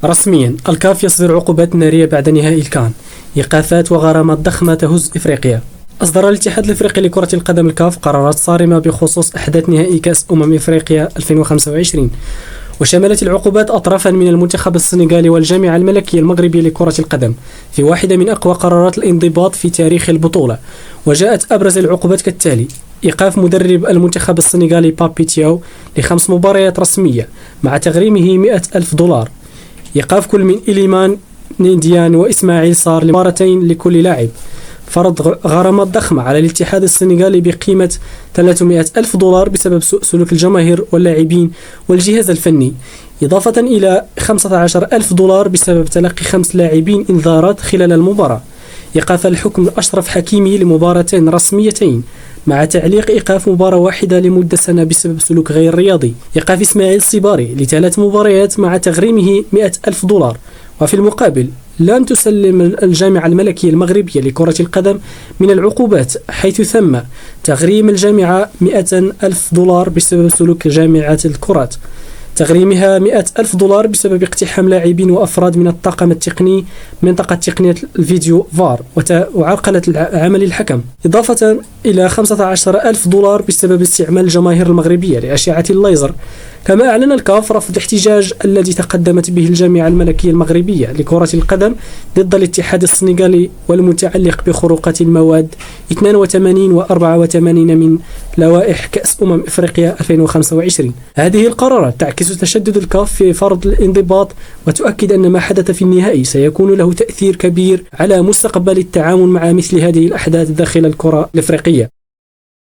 رسميا الكاف يصدر عقوبات نارية بعد نهائي الكان، إيقافات وغرامات ضخمة تهز إفريقيا. أصدر الاتحاد الإفريقي لكرة القدم الكاف قرارات صارمة بخصوص أحداث نهائي كأس إفريقيا 2025، وشملت العقوبات أطرافا من المنتخب السنغالي والجامعة الملكية المغربية لكرة القدم في واحدة من أقوى قرارات الانضباط في تاريخ البطولة. وجاءت أبرز العقوبات كالتالي: إيقاف مدرب المنتخب السنغالي بابي تياو ل5 مباريات رسمية مع تغريمه 100,000 دولار. إيقاف كل من إليمان نينديان وإسماعيل صار لمباراتين لكل لاعب. فرض غرامات ضخمة على الاتحاد السنغالي بقيمة 300,000 دولار بسبب سوء سلوك الجماهير واللاعبين والجهاز الفني، إضافة إلى 15,000 دولار بسبب تلقي 5 لاعبين إنذارات خلال المباراة. إيقاف الحكم أشرف حكيمي لمباراتين رسميتين مع تعليق إيقاف مباراة واحدة لمدة سنة بسبب سلوك غير رياضي. إيقاف إسماعيل صباري ل3 مباريات مع تغريمه 100,000 دولار. وفي المقابل لم تسلم الجامعة الملكية المغربية لكرة القدم من العقوبات، حيث تم تغريم الجامعة 100,000 دولار بسبب سلوك جامعة الكرات، تغريمها 100,000 دولار بسبب اقتحام لاعبين وأفراد من الطاقم التقني منطقة تقنية الفيديو فار وعرقلة عمل الحكم، إضافة إلى 15,000 دولار بسبب استعمال الجماهير المغربية لأشعة الليزر. كما أعلن الكاف رفض احتجاج الذي تقدمت به الجامعة الملكية المغربية لكرة القدم ضد الاتحاد السنغالي والمتعلق بخروقات المواد 82 و 84 من لوائح كأس إفريقيا 2025. هذه القرارات تعكس تشدد الكاف في فرض الانضباط، وتؤكد أن ما حدث في النهائي سيكون له تأثير كبير على مستقبل التعامل مع مثل هذه الأحداث داخل الكرة الإفريقية.